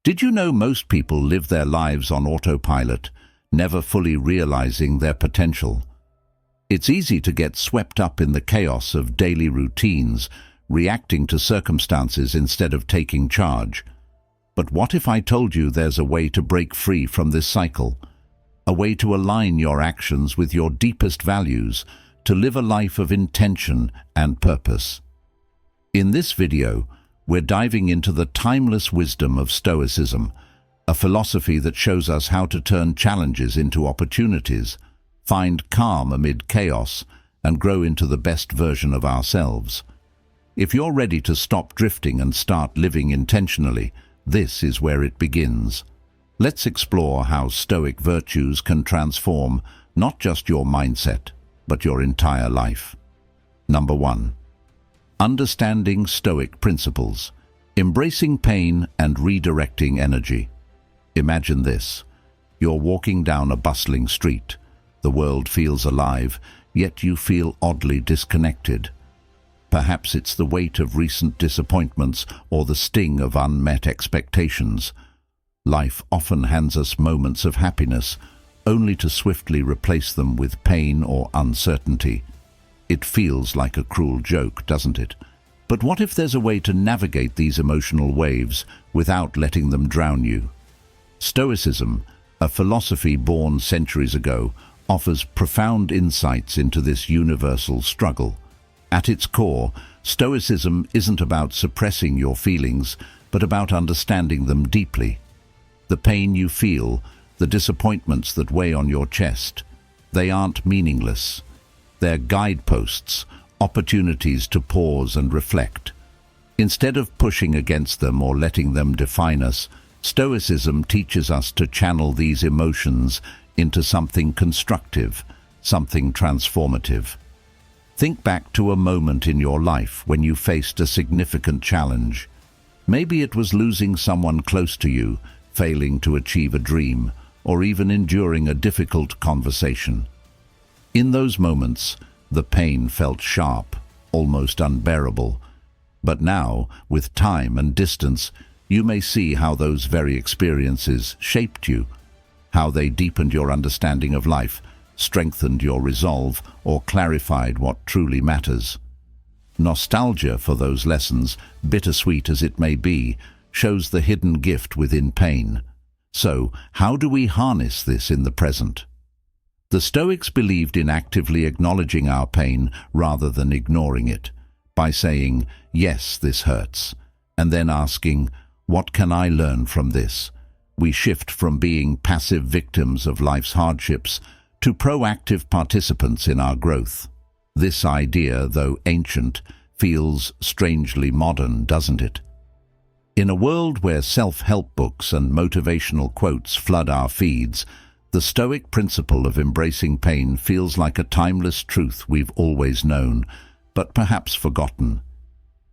Did you know most people live their lives on autopilot, never fully realizing their potential? It's easy to get swept up in the chaos of daily routines, reacting to circumstances instead of taking charge. But what if I told you there's a way to break free from this cycle? A way to align your actions with your deepest values, to live a life of intention and purpose. In this video, we're diving into the timeless wisdom of Stoicism, a philosophy that shows us how to turn challenges into opportunities, find calm amid chaos, and grow into the best version of ourselves. If you're ready to stop drifting and start living intentionally, this is where it begins. Let's explore how Stoic virtues can transform not just your mindset, but your entire life. Number 1. Understanding Stoic principles. Embracing pain and redirecting energy. Imagine this. You're walking down a bustling street. The world feels alive, yet you feel oddly disconnected. Perhaps it's the weight of recent disappointments or the sting of unmet expectations. Life often hands us moments of happiness, only to swiftly replace them with pain or uncertainty. It feels like a cruel joke, doesn't it? But what if there's a way to navigate these emotional waves without letting them drown you? Stoicism, a philosophy born centuries ago, offers profound insights into this universal struggle. At its core, Stoicism isn't about suppressing your feelings, but about understanding them deeply. The pain you feel, the disappointments that weigh on your chest, they aren't meaningless. They're guideposts, opportunities to pause and reflect. Instead of pushing against them or letting them define us, Stoicism teaches us to channel these emotions into something constructive, something transformative. Think back to a moment in your life when you faced a significant challenge. Maybe it was losing someone close to you, failing to achieve a dream, or even enduring a difficult conversation. In those moments, the pain felt sharp, almost unbearable. But now, with time and distance, you may see how those very experiences shaped you, how they deepened your understanding of life, strengthened your resolve, or clarified what truly matters. Nostalgia for those lessons, bittersweet as it may be, shows the hidden gift within pain. So, how do we harness this in the present? The Stoics believed in actively acknowledging our pain rather than ignoring it, by saying, "Yes, this hurts," and then asking, "What can I learn from this?" We shift from being passive victims of life's hardships to proactive participants in our growth. This idea, though ancient, feels strangely modern, doesn't it? In a world where self-help books and motivational quotes flood our feeds, the Stoic principle of embracing pain feels like a timeless truth we've always known, but perhaps forgotten.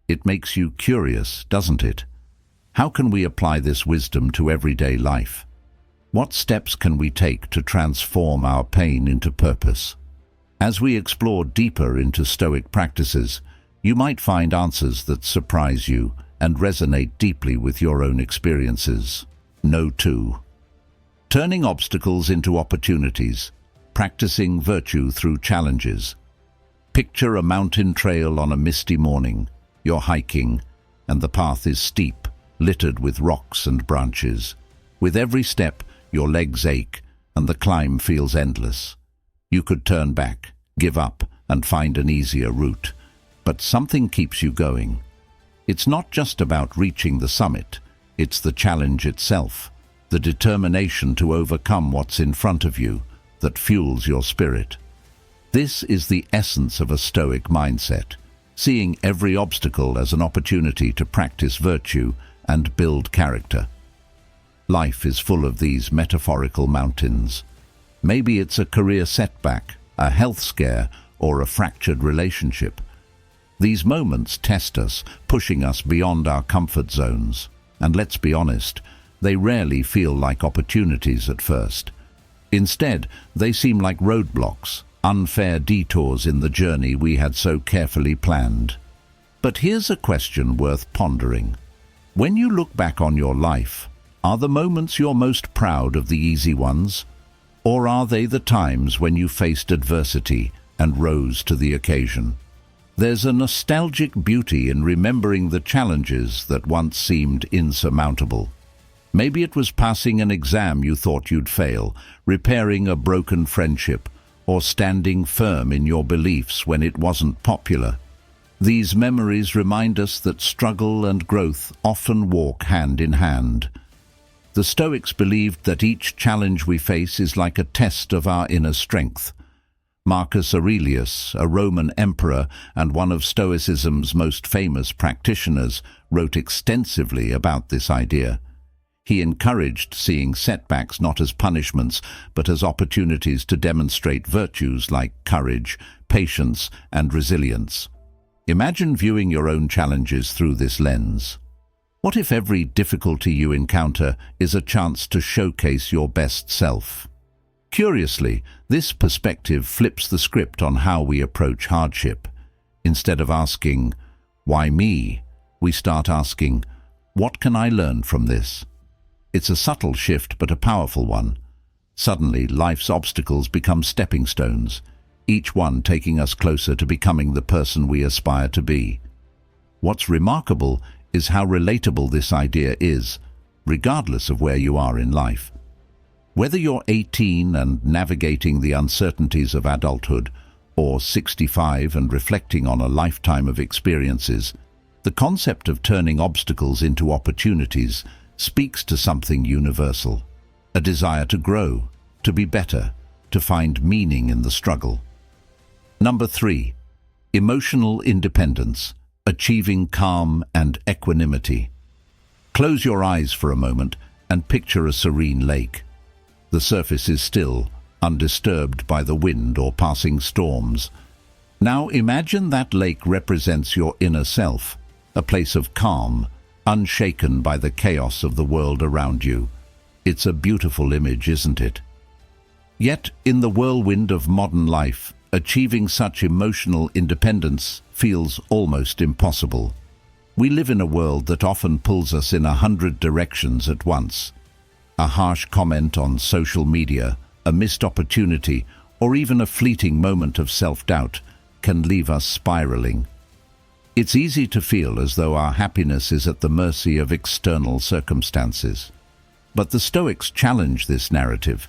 It makes you curious, doesn't it? How can we apply this wisdom to everyday life? What steps can we take to transform our pain into purpose? As we explore deeper into Stoic practices, you might find answers that surprise you and resonate deeply with your own experiences. No. 2. Turning obstacles into opportunities, practicing virtue through challenges. Picture a mountain trail on a misty morning. You're hiking, and the path is steep, littered with rocks and branches. With every step, your legs ache, and the climb feels endless. You could turn back, give up, and find an easier route. But something keeps you going. It's not just about reaching the summit, it's the challenge itself, the determination to overcome what's in front of you, that fuels your spirit. This is the essence of a Stoic mindset, seeing every obstacle as an opportunity to practice virtue and build character. Life is full of these metaphorical mountains. Maybe it's a career setback, a health scare, or a fractured relationship. These moments test us, pushing us beyond our comfort zones. And let's be honest, they rarely feel like opportunities at first. Instead, they seem like roadblocks, unfair detours in the journey we had so carefully planned. But here's a question worth pondering. When you look back on your life, Are the moments you're most proud of the easy ones? Or are they the times when you faced adversity and rose to the occasion? There's a nostalgic beauty in remembering the challenges that once seemed insurmountable. Maybe it was passing an exam you thought you'd fail, repairing a broken friendship, or standing firm in your beliefs when it wasn't popular. These memories remind us that struggle and growth often walk hand in hand. The Stoics believed that each challenge we face is like a test of our inner strength. Marcus Aurelius, a Roman emperor and one of Stoicism's most famous practitioners, wrote extensively about this idea. He encouraged seeing setbacks not as punishments, but as opportunities to demonstrate virtues like courage, patience, and resilience. Imagine viewing your own challenges through this lens. What if every difficulty you encounter is a chance to showcase your best self? Curiously, this perspective flips the script on how we approach hardship. Instead of asking, "Why me?" we start asking, "What can I learn from this?" It's a subtle shift, but a powerful one. Suddenly, life's obstacles become stepping stones, each one taking us closer to becoming the person we aspire to be. What's remarkable is how relatable this idea is, regardless of where you are in life. Whether you're 18 and navigating the uncertainties of adulthood, or 65 and reflecting on a lifetime of experiences, the concept of turning obstacles into opportunities speaks to something universal, a desire to grow, to be better, to find meaning in the struggle. Number 3, emotional independence, achieving calm and equanimity. Close your eyes for a moment and picture a serene lake. The surface is still, undisturbed by the wind or passing storms. Now imagine that lake represents your inner self, a place of calm, unshaken by the chaos of the world around you. It's a beautiful image, isn't it? Yet, in the whirlwind of modern life, achieving such emotional independence feels almost impossible. We live in a world that often pulls us in 100 directions at once. A harsh comment on social media, a missed opportunity, or even a fleeting moment of self-doubt can leave us spiraling. It's easy to feel as though our happiness is at the mercy of external circumstances. But the Stoics challenge this narrative.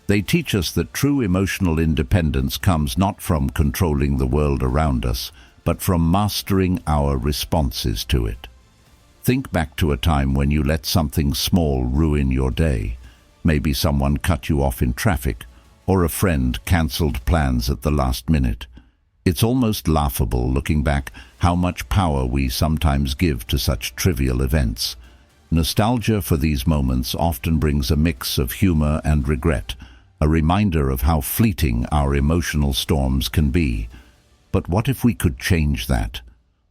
They teach us that true emotional independence comes not from controlling the world around us, but from mastering our responses to it. Think back to a time when you let something small ruin your day. Maybe someone cut you off in traffic, or a friend cancelled plans at the last minute. It's almost laughable, looking back, how much power we sometimes give to such trivial events. Nostalgia for these moments often brings a mix of humor and regret, a reminder of how fleeting our emotional storms can be. But what if we could change that?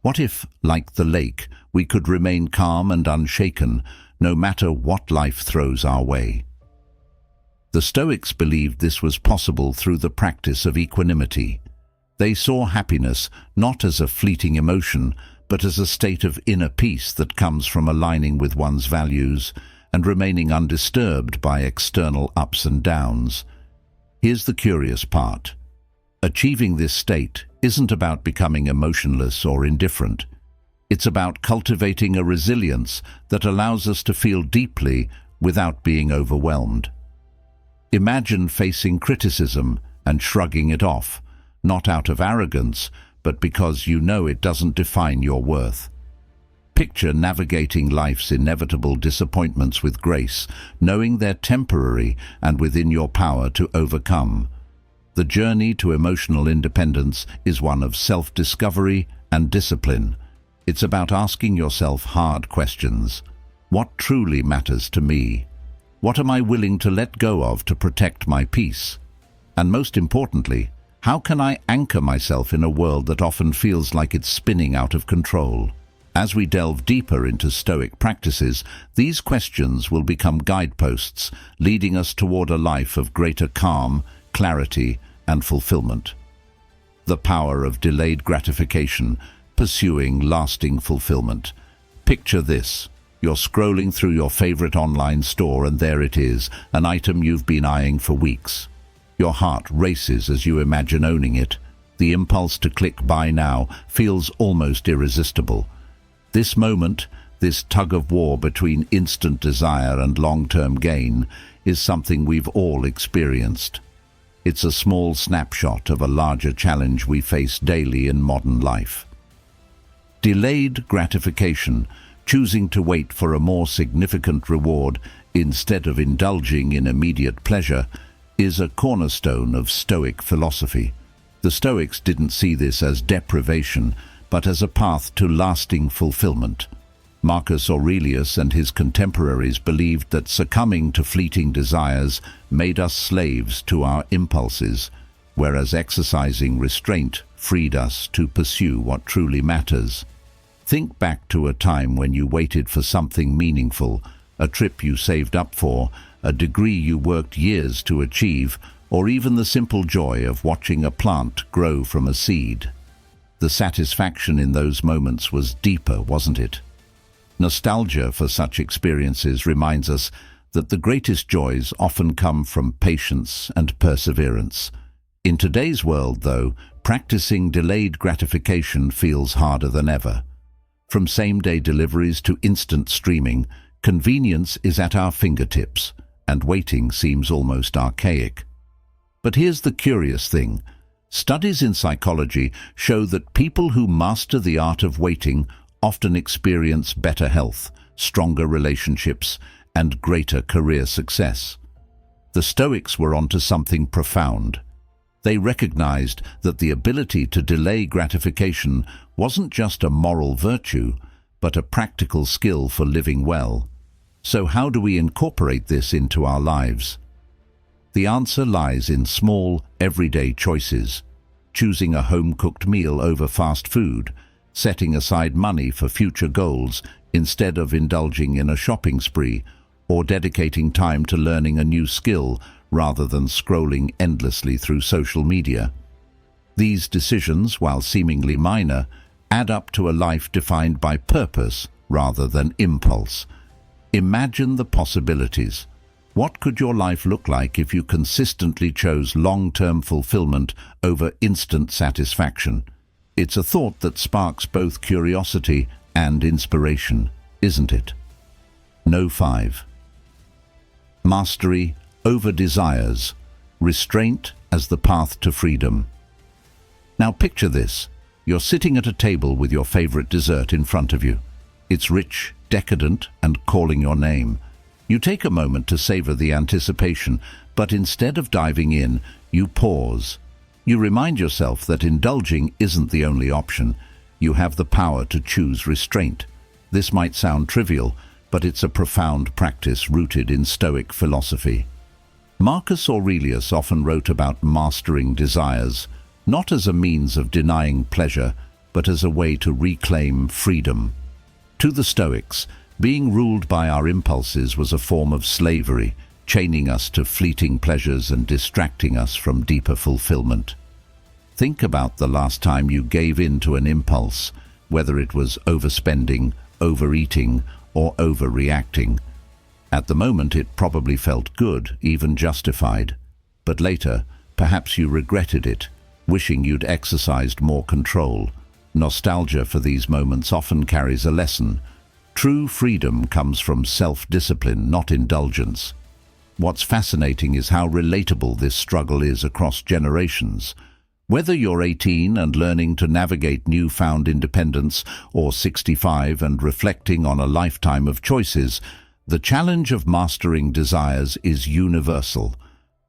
What if, like the lake, we could remain calm and unshaken, no matter what life throws our way? The Stoics believed this was possible through the practice of equanimity. They saw happiness not as a fleeting emotion, but as a state of inner peace that comes from aligning with one's values and remaining undisturbed by external ups and downs. Here's the curious part. Achieving this state isn't about becoming emotionless or indifferent. It's about cultivating a resilience that allows us to feel deeply without being overwhelmed. Imagine facing criticism and shrugging it off, not out of arrogance, but because you know it doesn't define your worth. Picture navigating life's inevitable disappointments with grace, knowing they're temporary and within your power to overcome. The journey to emotional independence is one of self-discovery and discipline. It's about asking yourself hard questions. What truly matters to me? What am I willing to let go of to protect my peace? And most importantly, how can I anchor myself in a world that often feels like it's spinning out of control? As we delve deeper into Stoic practices, these questions will become guideposts, leading us toward a life of greater calm, clarity, and fulfillment. The power of delayed gratification, pursuing lasting fulfillment. Picture this. You're scrolling through your favorite online store and there it is, an item you've been eyeing for weeks. Your heart races as you imagine owning it. The impulse to click buy now feels almost irresistible. This moment, this tug-of-war between instant desire and long-term gain, is something we've all experienced. It's a small snapshot of a larger challenge we face daily in modern life. Delayed gratification, choosing to wait for a more significant reward instead of indulging in immediate pleasure, is a cornerstone of Stoic philosophy. The Stoics didn't see this as deprivation, but as a path to lasting fulfillment. Marcus Aurelius and his contemporaries believed that succumbing to fleeting desires made us slaves to our impulses, whereas exercising restraint freed us to pursue what truly matters. Think back to a time when you waited for something meaningful, a trip you saved up for, a degree you worked years to achieve, or even the simple joy of watching a plant grow from a seed. The satisfaction in those moments was deeper, wasn't it? Nostalgia for such experiences reminds us that the greatest joys often come from patience and perseverance. In today's world, though, practicing delayed gratification feels harder than ever. From same-day deliveries to instant streaming, convenience is at our fingertips, and waiting seems almost archaic. But here's the curious thing. Studies in psychology show that people who master the art of waiting often experience better health, stronger relationships, and greater career success. The Stoics were onto something profound. They recognized that the ability to delay gratification wasn't just a moral virtue, but a practical skill for living well. So how do we incorporate this into our lives? The answer lies in small, everyday choices. Choosing a home-cooked meal over fast food, setting aside money for future goals instead of indulging in a shopping spree, or dedicating time to learning a new skill rather than scrolling endlessly through social media. These decisions, while seemingly minor, add up to a life defined by purpose rather than impulse. Imagine the possibilities. What could your life look like if you consistently chose long-term fulfillment over instant satisfaction? It's a thought that sparks both curiosity and inspiration, isn't it? No. 5. Mastery over desires, restraint as the path to freedom. Now picture this. You're sitting at a table with your favorite dessert in front of you. It's rich, decadent, and calling your name. You take a moment to savor the anticipation, but instead of diving in, you pause. You remind yourself that indulging isn't the only option. You have the power to choose restraint. This might sound trivial, but it's a profound practice rooted in Stoic philosophy. Marcus Aurelius often wrote about mastering desires, not as a means of denying pleasure, but as a way to reclaim freedom. To the Stoics, being ruled by our impulses was a form of slavery, chaining us to fleeting pleasures and distracting us from deeper fulfillment. Think about the last time you gave in to an impulse, whether it was overspending, overeating, or overreacting. At the moment it probably felt good, even justified. But later, perhaps you regretted it, wishing you'd exercised more control. Nostalgia for these moments often carries a lesson. True freedom comes from self-discipline, not indulgence. What's fascinating is how relatable this struggle is across generations. Whether you're 18 and learning to navigate newfound independence, or 65 and reflecting on a lifetime of choices, the challenge of mastering desires is universal.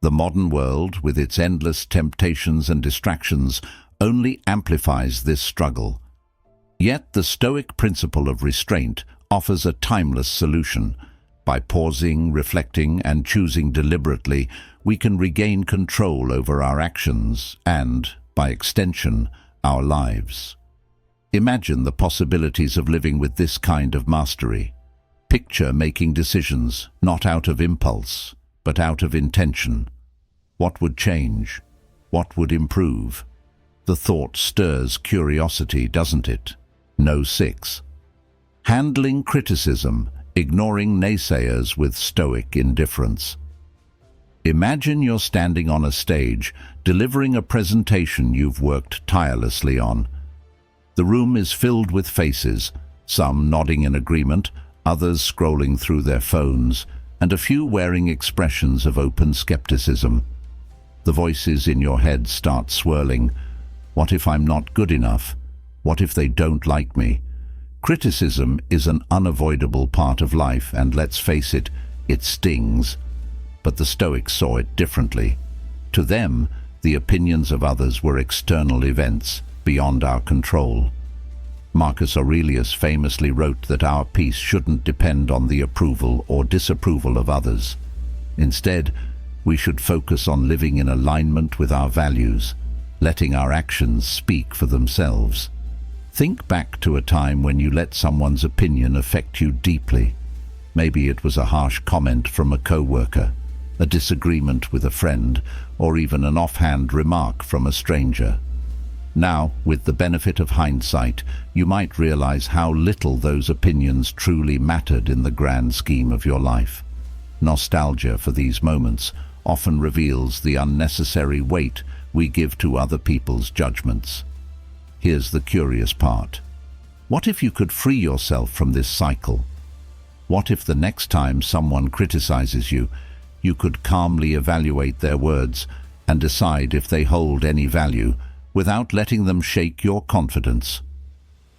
The modern world, with its endless temptations and distractions, only amplifies this struggle. Yet the Stoic principle of restraint offers a timeless solution. By pausing, reflecting, and choosing deliberately, we can regain control over our actions and, by extension, our lives. Imagine the possibilities of living with this kind of mastery. Picture making decisions, not out of impulse, but out of intention. What would change? What would improve? The thought stirs curiosity, doesn't it? No. 6. Handling criticism ignoring naysayers with stoic indifference. Imagine you're standing on a stage, delivering a presentation you've worked tirelessly on. The room is filled with faces, some nodding in agreement, others scrolling through their phones, and a few wearing expressions of open skepticism. The voices in your head start swirling. What if I'm not good enough? What if they don't like me? Criticism is an unavoidable part of life, and let's face it, it stings. But the Stoics saw it differently. To them, the opinions of others were external events beyond our control. Marcus Aurelius famously wrote that our peace shouldn't depend on the approval or disapproval of others. Instead, we should focus on living in alignment with our values, letting our actions speak for themselves. Think back to a time when you let someone's opinion affect you deeply. Maybe it was a harsh comment from a coworker, a disagreement with a friend, or even an offhand remark from a stranger. Now, with the benefit of hindsight, you might realize how little those opinions truly mattered in the grand scheme of your life. Nostalgia for these moments often reveals the unnecessary weight we give to other people's judgments. Here's the curious part. What if you could free yourself from this cycle? What if the next time someone criticizes you, you could calmly evaluate their words and decide if they hold any value, without letting them shake your confidence?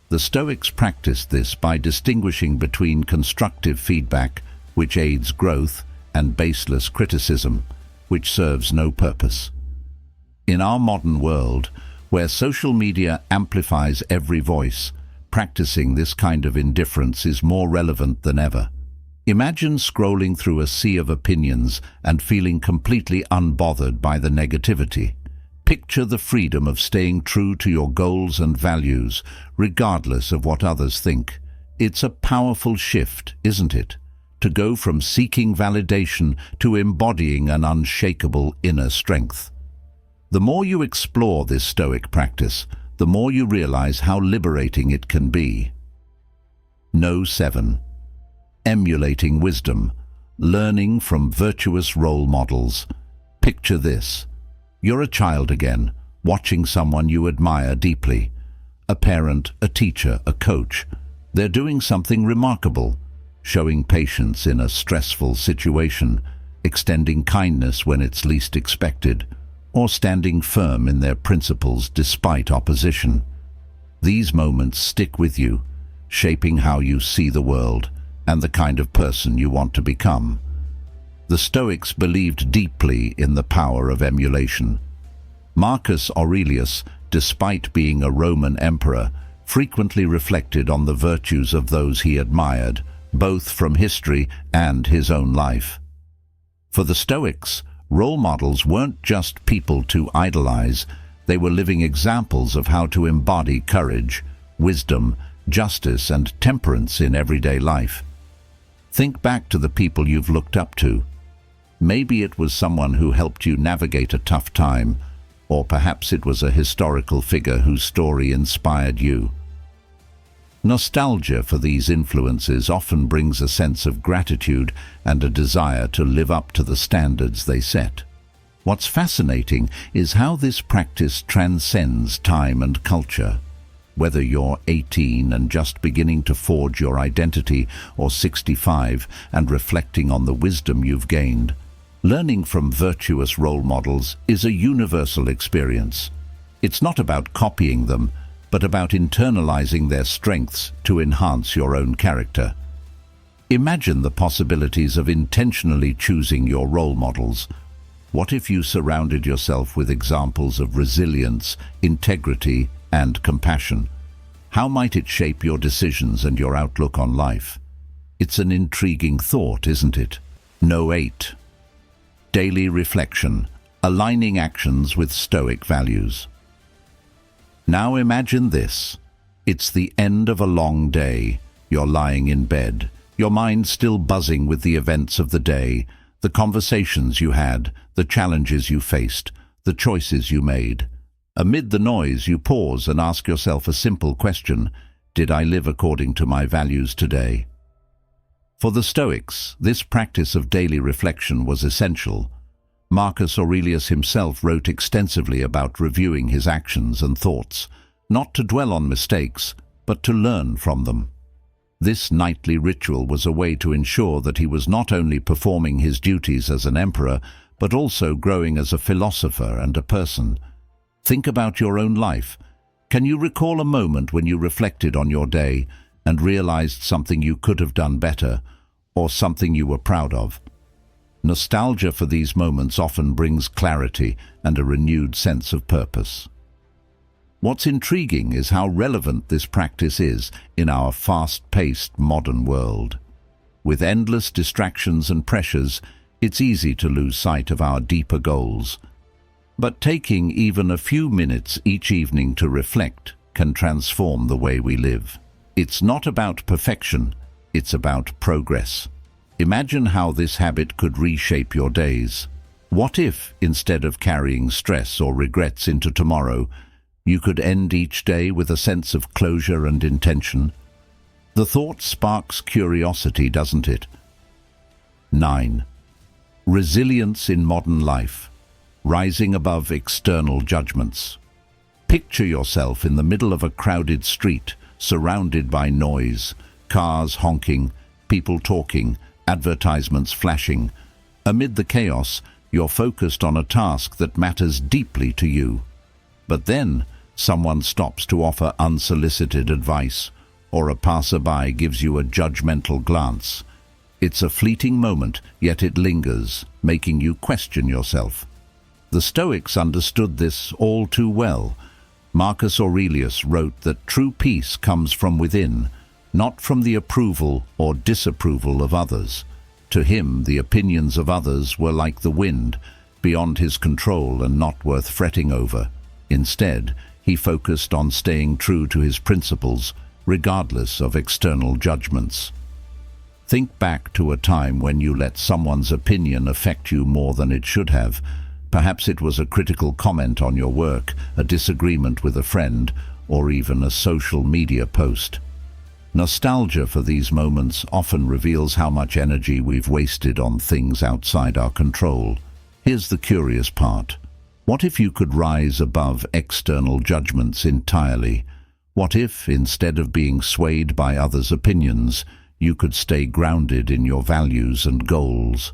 The Stoics practiced this by distinguishing between constructive feedback, which aids growth, and baseless criticism, which serves no purpose. In our modern world, where social media amplifies every voice, practicing this kind of indifference is more relevant than ever. Imagine scrolling through a sea of opinions and feeling completely unbothered by the negativity. Picture the freedom of staying true to your goals and values, regardless of what others think. It's a powerful shift, isn't it? To go from seeking validation to embodying an unshakable inner strength. The more you explore this Stoic practice, the more you realize how liberating it can be. No. 7. Emulating wisdom. Learning from virtuous role models. Picture this. You're a child again, watching someone you admire deeply. A parent, a teacher, a coach. They're doing something remarkable, showing patience in a stressful situation, extending kindness when it's least expected, or standing firm in their principles despite opposition. These moments stick with you, shaping how you see the world and the kind of person you want to become. The Stoics believed deeply in the power of emulation. Marcus Aurelius, despite being a Roman emperor, frequently reflected on the virtues of those he admired, both from history and his own life. For the Stoics, role models weren't just people to idolize, they were living examples of how to embody courage, wisdom, justice, and temperance in everyday life. Think back to the people you've looked up to. Maybe it was someone who helped you navigate a tough time, or perhaps it was a historical figure whose story inspired you. Nostalgia for these influences often brings a sense of gratitude and a desire to live up to the standards they set. What's fascinating is how this practice transcends time and culture. Whether you're 18 and just beginning to forge your identity, or 65 and reflecting on the wisdom you've gained, learning from virtuous role models is a universal experience. It's not about copying them, but about internalizing their strengths to enhance your own character. Imagine the possibilities of intentionally choosing your role models. What if you surrounded yourself with examples of resilience, integrity, and compassion? How might it shape your decisions and your outlook on life? It's an intriguing thought, isn't it? No. 8. Daily reflection. Aligning actions with Stoic values. Now imagine this. It's the end of a long day. You're lying in bed, your mind still buzzing with the events of the day, the conversations you had, the challenges you faced, the choices you made. Amid the noise, you pause and ask yourself a simple question: did I live according to my values today? For the Stoics, this practice of daily reflection was essential. Marcus Aurelius himself wrote extensively about reviewing his actions and thoughts, not to dwell on mistakes, but to learn from them. This nightly ritual was a way to ensure that he was not only performing his duties as an emperor, but also growing as a philosopher and a person. Think about your own life. Can you recall a moment when you reflected on your day and realized something you could have done better, or something you were proud of? Nostalgia for these moments often brings clarity and a renewed sense of purpose. What's intriguing is how relevant this practice is in our fast-paced modern world. With endless distractions and pressures, it's easy to lose sight of our deeper goals. But taking even a few minutes each evening to reflect can transform the way we live. It's not about perfection, it's about progress. Imagine how this habit could reshape your days. What if, instead of carrying stress or regrets into tomorrow, you could end each day with a sense of closure and intention? The thought sparks curiosity, doesn't it? 9. Resilience in modern life. Rising above external judgments. Picture yourself in the middle of a crowded street, surrounded by noise, cars honking, people talking, advertisements flashing. Amid the chaos, you're focused on a task that matters deeply to you. But then, someone stops to offer unsolicited advice, or a passerby gives you a judgmental glance. It's a fleeting moment, yet it lingers, making you question yourself. The Stoics understood this all too well. Marcus Aurelius wrote that true peace comes from within, not from the approval or disapproval of others. To him, the opinions of others were like the wind, beyond his control and not worth fretting over. Instead, he focused on staying true to his principles, regardless of external judgments. Think back to a time when you let someone's opinion affect you more than it should have. Perhaps it was a critical comment on your work, a disagreement with a friend, or even a social media post. Nostalgia for these moments often reveals how much energy we've wasted on things outside our control. Here's the curious part. What if you could rise above external judgments entirely? What if, instead of being swayed by others' opinions, you could stay grounded in your values and goals?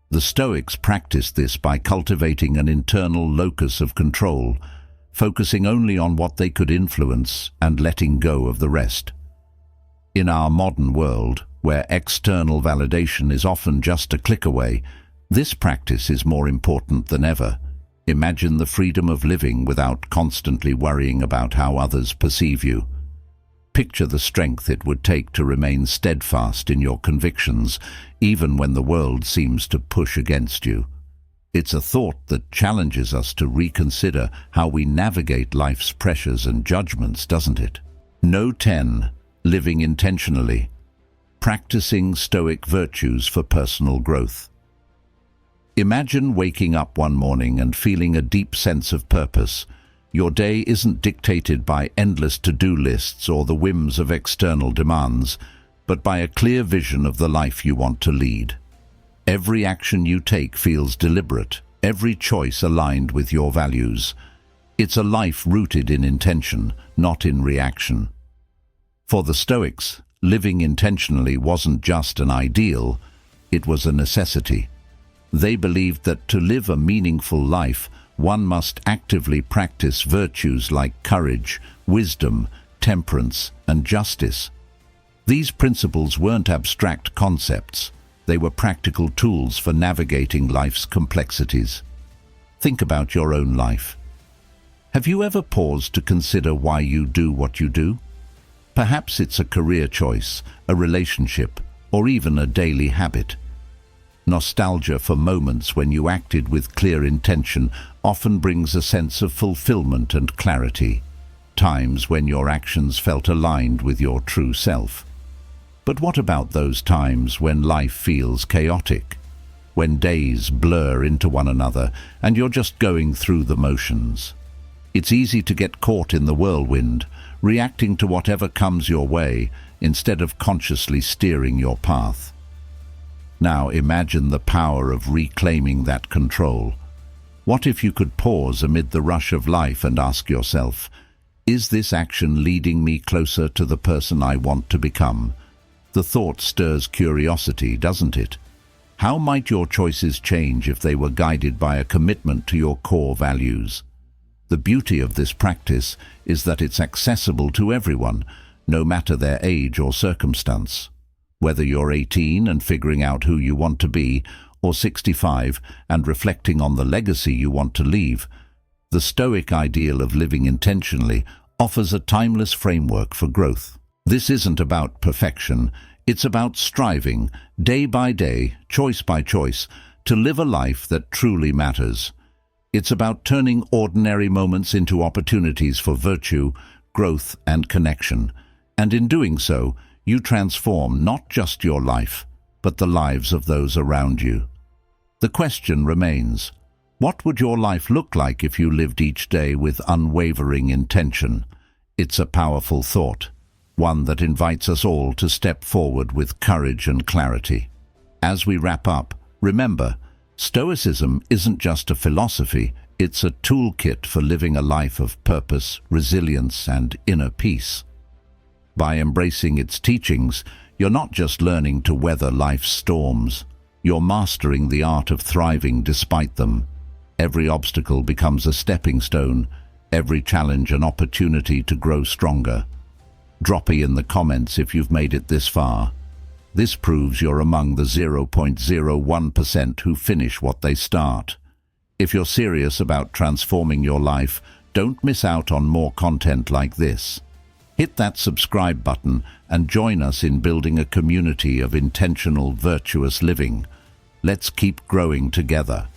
The Stoics practiced this by cultivating an internal locus of control, focusing only on what they could influence and letting go of the rest. In our modern world, where external validation is often just a click away, this practice is more important than ever. Imagine the freedom of living without constantly worrying about how others perceive you. Picture the strength it would take to remain steadfast in your convictions, even when the world seems to push against you. It's a thought that challenges us to reconsider how we navigate life's pressures and judgments, doesn't it? No 10. Living intentionally. Practicing Stoic virtues for personal growth. Imagine waking up one morning and feeling a deep sense of purpose. Your day isn't dictated by endless to-do lists or the whims of external demands, but by a clear vision of the life you want to lead. Every action you take feels deliberate, every choice aligned with your values. It's a life rooted in intention, not in reaction. For the Stoics, living intentionally wasn't just an ideal, it was a necessity. They believed that to live a meaningful life, one must actively practice virtues like courage, wisdom, temperance, and justice. These principles weren't abstract concepts. They were practical tools for navigating life's complexities. Think about your own life. Have you ever paused to consider why you do what you do? Perhaps it's a career choice, a relationship, or even a daily habit. Nostalgia for moments when you acted with clear intention often brings a sense of fulfillment and clarity, times when your actions felt aligned with your true self. But what about those times when life feels chaotic, when days blur into one another and you're just going through the motions? It's easy to get caught in the whirlwind, reacting to whatever comes your way, instead of consciously steering your path. Now imagine the power of reclaiming that control. What if you could pause amid the rush of life and ask yourself, is this action leading me closer to the person I want to become? The thought stirs curiosity, doesn't it? How might your choices change if they were guided by a commitment to your core values? The beauty of this practice is that it's accessible to everyone, no matter their age or circumstance. Whether you're 18 and figuring out who you want to be, or 65 and reflecting on the legacy you want to leave, the Stoic ideal of living intentionally offers a timeless framework for growth. This isn't about perfection, it's about striving, day by day, choice by choice, to live a life that truly matters. It's about turning ordinary moments into opportunities for virtue, growth, and connection. And in doing so, you transform not just your life, but the lives of those around you. The question remains, what would your life look like if you lived each day with unwavering intention? It's a powerful thought, one that invites us all to step forward with courage and clarity. As we wrap up, remember, Stoicism isn't just a philosophy, it's a toolkit for living a life of purpose, resilience, and inner peace. By embracing its teachings, you're not just learning to weather life's storms, you're mastering the art of thriving despite them. Every obstacle becomes a stepping stone, every challenge an opportunity to grow stronger. Drop in the comments if you've made it this far. This proves you're among the 0.01% who finish what they start. If you're serious about transforming your life, don't miss out on more content like this. Hit that subscribe button and join us in building a community of intentional, virtuous living. Let's keep growing together.